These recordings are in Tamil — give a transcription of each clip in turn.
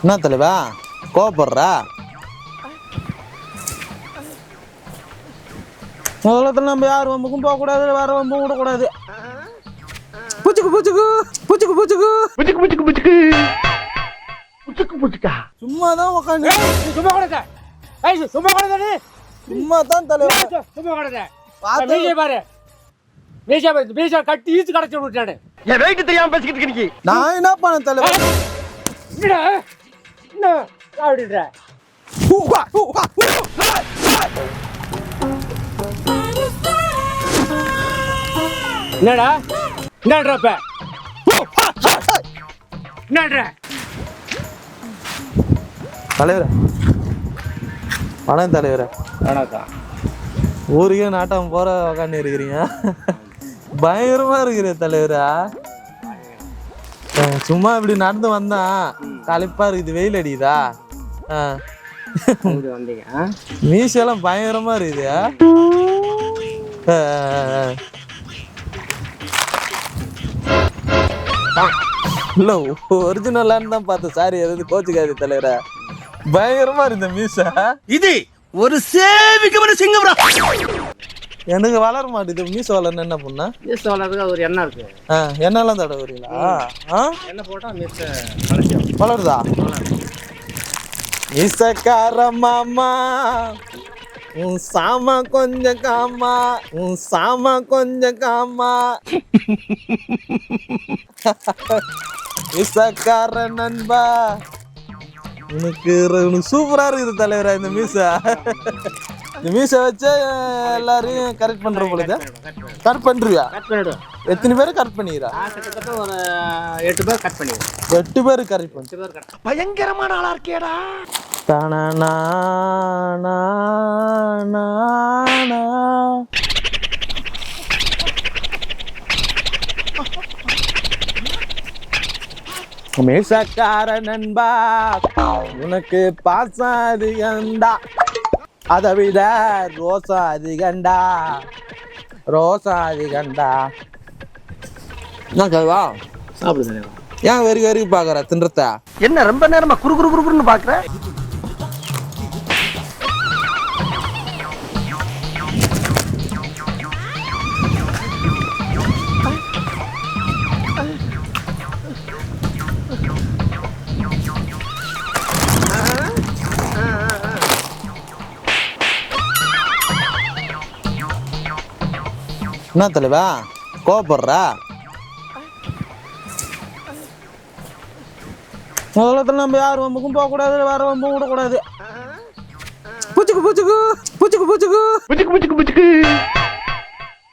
என்ன தலைவா கோவப்படுறா? உலகத்துல நம்ம யார் வம்புக்கும் போகக்கூடாது, வேற வம்பும் விடக்கூடாது. பூச்சுக்கு பூச்சுக்கு பூச்சுக்கு பூச்சுக்கு பூச்சுக்கு பூச்சுக்கு பூச்சுக்கு பூச்சுக்கு பூச்சுக்கா சும்மா தான் உட்காந்து சும்மா கொடுத்த சும்மா கொடுத்த சும்மா தான் தலைவா சும்மா கொடுத்த பாரு மீசா கட்டி ஈச்சு கடைச்சு விட்டானு. என் வெயிட் தெரியாம பேசிக்கிட்டு இருக்கீங்க. நான் என்ன பண்ண தலைவா? என்ன அப்படின்ற என்னடா என்னன்றப்ப என்னன்ற தலைவர வணக்கம் தலைவர. வணக்கம். ஊருக்கே நாட்டம் போற உக்காந்து இருக்கிறீங்க, பயங்கரமா இருக்கிற தலைவரா. சும்மா இப்படி நடந்து வந்தா களைப்பா இருக்குது, வெயில் அடிக்குதா? வந்தீங்க மீசெல்லாம் பயங்கரமா இருக்குது. இல்ல ஒரிஜினலான்னு தான் பார்த்தேன், சாரி எதாவது கோச்சுக்காது தலைவரா. பயங்கரமா இருக்கு மீச. இது ஒரு சேவிக்கமான சிங்கம்டா. எனக்கு வளர மாட்டேது. மீச வளரணும் என்ன பண்ணா? மீச வளர்றதுக்கு ஒரு எண்ணெய் இருக்கு. எண்ணெய்லாம் தடவுறீங்களா? எண்ணெய் போட்டா மீச வளருதா? மீசக்கார மாமா உன் சாமா கொஞ்சம் காமா, உன் சாமா கொஞ்சம் காமா. மீசக்கார நண்பா உனக்கு சூப்பரா இருக்குது தலைவரா இந்த மீசா. இந்த மீசை வச்சு எல்லாரையும் கரெக்ட் பண்ற பொழுது கரெக்ட் பண்றியா? எத்தனை பேரு கரெக்ட் பண்ணிக்கிறா? கிட்டத்தட்ட ஒரு 8 பேர் கட் பண்ணிடுறேன். 8 பேரு கரெக்ட் பண்ணி. 8 பேர் கரெக்ட். பயங்கரமான ஆளா இருக்கேடா. தானா மீசக்கார நண்பா உனக்கு பாசம் அதிகண்டா, அதை விட ரோசா அதிகண்டா, ரோசா அதிகண்டா. என்ன கேவா சாப்பிடுங்க. ஏன் வெறி வெறி பாக்குற தின்றத? என்ன ரொம்ப நேரமா குறு குறு குறுன்னு பாக்குற? என்ன தலைவா கோவப்படுறா? உலகத்துல நம்ம யார் வம்புக்கும் போகக்கூடாது, வேற வம்பும் விடக்கூடாது. பூச்சுக்கு பூச்சுக்கு பூச்சுக்கு பூச்சுக்கு புச்சுக்கு புச்சுக்கு புச்சுக்கு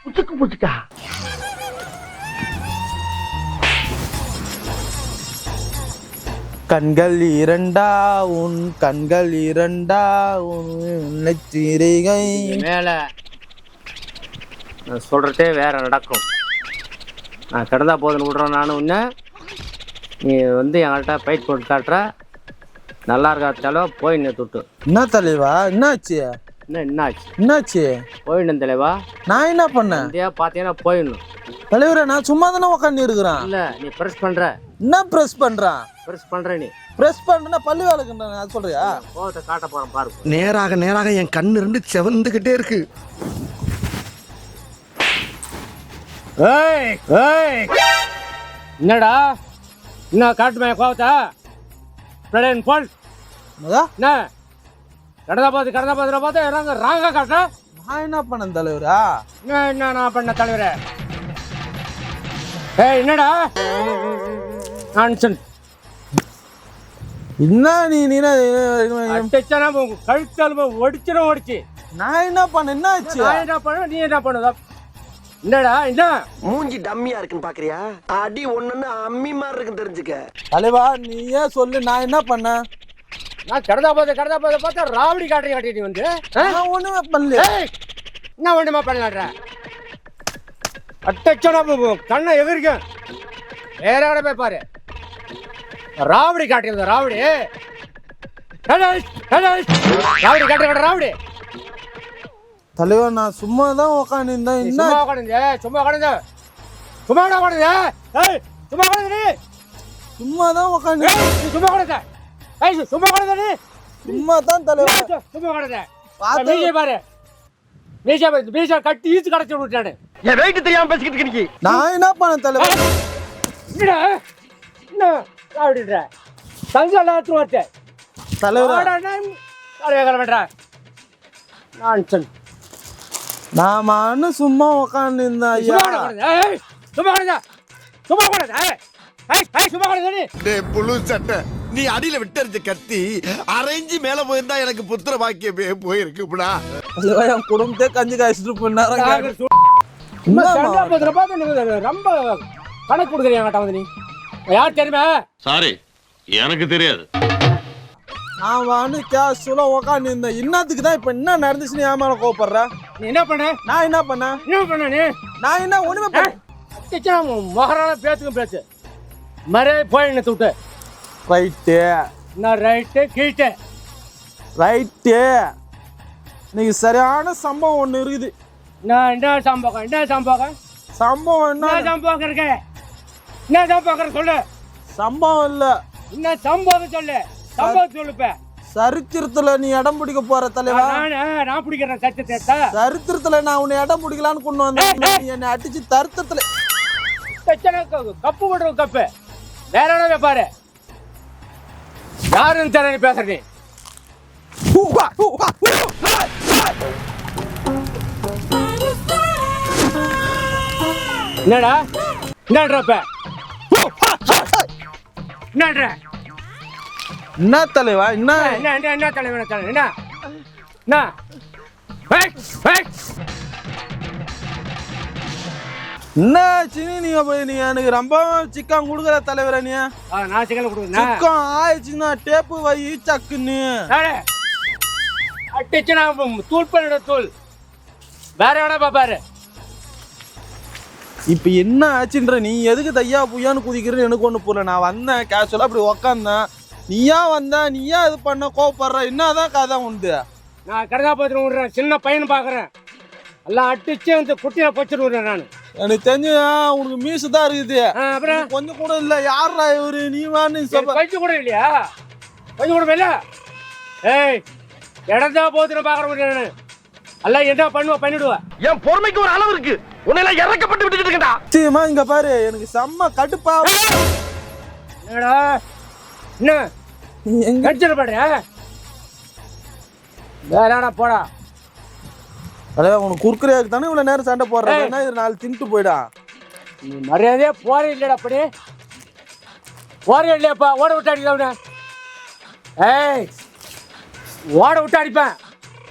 புச்சுக்கு புச்சுக்கா. கண்கள் இரண்டா உன் கண்கள் இரண்டா உன் நெற்றிகை மேல நான் சொல்றதே வேற நடக்கும். நான் கிடந்தா போதுன்னு விடுறேன். நானும் உன்ன நீ வந்து என்கிட்ட ஃபைட் போட்டு காட்டுற. நல்லா இருக்காத்தாலோ போயின்னு தொட்டு. என்ன தலைவா என்னாச்சு? என்னாச்சு? போயிடணும் தலைவா. நான் என்ன பண்ணேன்? பார்த்தீங்கன்னா போயிடணும் தலைவரே. நான் சும்மா தானே உட்காந்து இருக்கிறேன். இல்ல நீ பிரஸ் பண்ற. என்ன பிரஸ் பண்றான்? பிரஸ் பண்ற நீ பிரஸ் பண்றேன்னா பல்லு வேலைக்குன்றேன். அது சொல்றியா? கோவத்தை காட்ட போறேன் பாரு. நேராக நேராக என் கண்ணு ரெண்டு செவந்துகிட்டே இருக்கு. ஏய் ஏய் என்னடா என்ன காட்டுமே கோவத்தை? போல் என்ன கடந்தா பார்த்து ராங்க காட்டுற. நான் என்ன பண்ண தலைவரா? என்ன நான் பண்ண தலைவரே? ஏய் என்னடா நான்சன் என்ன நீ கழுத்தாலும் ஒடிச்சு. நான் என்ன பண்ண? என்ன ஆச்சு? நான் என்ன பண்ண நீ என்ன பண்ணுதா? என்னடா என்ன மூஞ்சி டம்மியா இருக்குன்னு பாக்குறியா? அடி ஒண்ணுன்னு அம்மி மாதிரி இருக்குன்னு தெரிஞ்சுக்க. தலைவா நீ ஏன் சொல்லு, நான் என்ன பண்ண? நான் கடந்தா பார்த்தா ராவடி காட்டி வந்து நான் ஒண்ணுமே பண்ணல. என்ன ஒண்ணுமா பண்ணலாடுற? அட்டச்சனா கண்ணை எகிரிக்க வேற கடை போய் பாரு. ராவடி காட்டியிருந்த ராவடி ராவடி தலைவா நான் சும்மா தான் உட்காந்துருந்தேன். என்ன சும்மா சும்மா தான் உட்காந்து. ஏய் சும்மா கடை சும்மா தான் தலைவர். சும்மா கடை பார்த்து- மீசை பாரு மீசை கட்டி ஈத்து கடைச்சி விட்டானு. என் வெயிட் தெரியாம பேசிக்கிட்டு இருக்க நீ. நான் என்ன பண்ண தலைவர்? என்னடா என்ன அப்படின்ற தங்க எல்லாத்துக்கும் வச்ச தலைவர் நான்சன். நாம சும்மா உக்காந்து இருந்தா ஐயா. சும்மா கடை சும்மா கடை சும்மா கடை டேய் புழு சட்டை, நீ அடியில விட்டறிஞ்ச கத்தி அரைஞ்சு மேல போயிருந்தா எனக்கு புத்திர பாக்கியமே போயிருக்குடா. தலைவர் என் குடும்பத்தே கஞ்சி காய்ச்சிட்டு போனாரு. ரொம்ப கணக்கு கொடுக்குறீங்க என்கிட்ட வந்து. நீ யார் தெரியுமா? சாரி, எனக்கு தெரியாது. நான் வான்னு கேஷுவலா உக்காந்து இருந்தேன். இன்னத்துக்கு தான் இப்ப என்ன நடந்துச்சுன்னு ஏன் மேல கோவப்படுற? நீ என்ன பண்ண நான் என்ன பண்ணேன்? என்ன பண்ண நீ? நான் என்ன ஒண்ணுமே பண்ண. மகாராணா பேச்சுக்கும் பேச்சு மறைய போய் என்ன விட்டு ரைட்டு நான் ரைட்டு கீழ்ட்டு ரைட்டு. நீங்க சரியான சம்பவம் ஒண்ணு இருக்குது. நான் என்ன சம்பவம் சம்பவம் என்ன என்ன? சம்பவம் இருக்கு? என்ன சம்பவம் சொல்லு. சம்பவம் இல்ல, என்ன சம்பவம் சொல்லு. சம்பவம் சொல்லுப்ப. சரித்திரத்துல நீ இடம் பிடிக்க போற தலைவா. நான் பிடிக்கிறேன் சட்டத்தை. சரித்திரத்துல நான் உன்னை இடம் பிடிக்கலான்னு கொண்டு வந்தேன். நீ என்னை அடிச்சு தருத்தத்துல கப்பு போடுற கப்பு வேற என்ன பாரு. யாருன்னு தெரிய பேசுற நீ? என்னடா என்னன்றப்ப என்னன்ற என்ன தலைவா? என்ன என்ன தலைவன தலைவன் என்ன என்ன என்ன சினி நீங்க போய் நீ எனக்கு ரொம்ப சிக்கன் கொடுக்குற தலைவர. நீ நான் சிக்கன் கொடுக்குறேன். சிக்கன் ஆயிடுச்சுன்னா டேப்பு வை சக்குன்னு. அட்டிச்சுனா தூள் பண்ணிட தூள் வேற எவ்வளோ பாப்பாரு. இப்ப என்ன ஆச்சுன்ற நீ எதுக்கு தையா புய்யான்னு குதிக்கிறேன்னு எனக்கு ஒண்ணு புரியல. நான் வந்தேன் கேஷுவலா அப்படி உக்காந்தேன். நீயா வந்த நீயா இது பண்ண கோவப்படுற என்னதான் கதை உண்டு? நான் கடதாபத்திரம் விடுறேன். சின்ன பையன் பாக்குறேன். எல்லாம் அட்டிச்சு வந்து குட்டியில பொச்சு விடுறேன். நான் எனக்கு தெரிஞ்சு உனக்கு மீசு தான் இருக்குது. அப்புறம் கொஞ்சம் கூட இல்ல. யாரா இவரு? நீ வான்னு கொஞ்சம் கூட இல்லையா? கொஞ்சம் கூட இல்ல. ஏய் இடந்தா போத்திரம் பாக்குற முடியாது. எல்லாம் என்ன பண்ணுவா பண்ணிடுவா. என் பொறுமைக்கு ஒரு அளவு இருக்கு. உன்னையெல்லாம் இறக்கப்பட்டு விட்டுட்டு இருக்கா. சீமா இங்க பாரு, எனக்கு செம்ம கடுப்பா. என்னடா என்ன நீ எங்க கடிச்சிட பாடுற? வேறடா போடா. தலைவா உனக்கு குறுக்குறையாக்கு தானே இவ்வளவு நேரம் சண்டை போடுறேன். என்ன இது 4 தின்ட்டு போயிடா. நீ மரியாதையே போறே இல்லடா. அப்படி போறே இல்லையாப்பா? ஓட விட்டு அடிக்கல. ஏய் ஓட விட்டு அடிப்பேன்.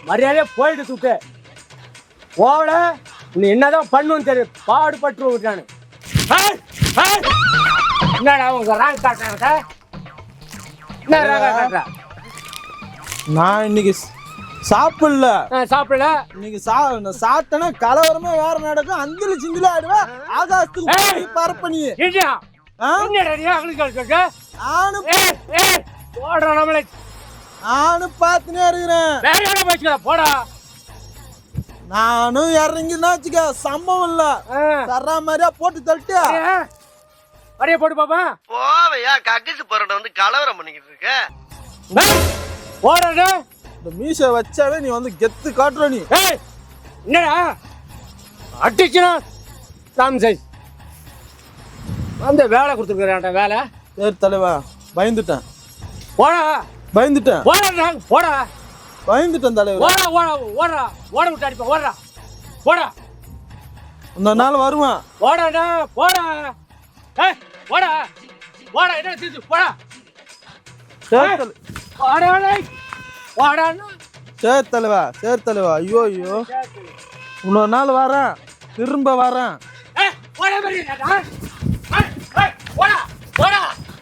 மரியாதையே போயிட்டு தூக்கு போவல. நீ என்னதான் பண்ணுன்னு தெரியும். பாடுபட்டு விட்டானு. என்னடா உங்க ராங் காட்டுறாங்க? என்ன ராங்க காட்டுறா? நான் இன்னைக்கு சாப்பிடல. சாப்பிடல. இன்னைக்கு சாப்பிட்டேன்னா கலவரமே வேற நடக்கும். அந்தில சிந்தில ஆடுவேன். ஆகாசத்துக்கு போய் பரப்ப நீ. இல்லையா என்னடா நீ அங்களுக்கு சொல்ற? நானும் ஓடுற நம்மளே நானும் பார்த்துனே இருக்கிறேன். வேற யாரை பேசுகிறா? போடா. நானும் இறங்கினா வச்சுக்க சம்பவம் இல்ல. தர்ற மாதிரியா போட்டு தள்ளிட்டு வரைய போட்டு பாப்பா. போவையா கக்கிசு பரோட வந்து கலவரம் பண்ணிக்கிட்டு இருக்க. ஓடுற இந்த மீசை வச்சாவே நீ வந்து கெத்து காட்டுற. நீ என்னடா அட்டிச்சுனா ராம் சைஸ் வந்து வேலை கொடுத்துருக்குறேன். வேலை சரி தலைவா, பயந்துட்டேன். போடா பயந்துட்டேன். போடா போடா பயந்துட்டேன் தலைவா. ஓடா ஓடா ஓடா ஓட விட்டு அடிப்பா. ஓடுறா போடா. இந்த நாள் வருவான். போடாடா போடா. ஏய் போடா போடா. என்ன தீத்து போடா. போடா போடா. சரி தலைவா, சரி தலைவா. ஐயோ ஐயோ, இன்னொரு நாள் வரேன், திரும்ப வரேன். ஏய் போடா.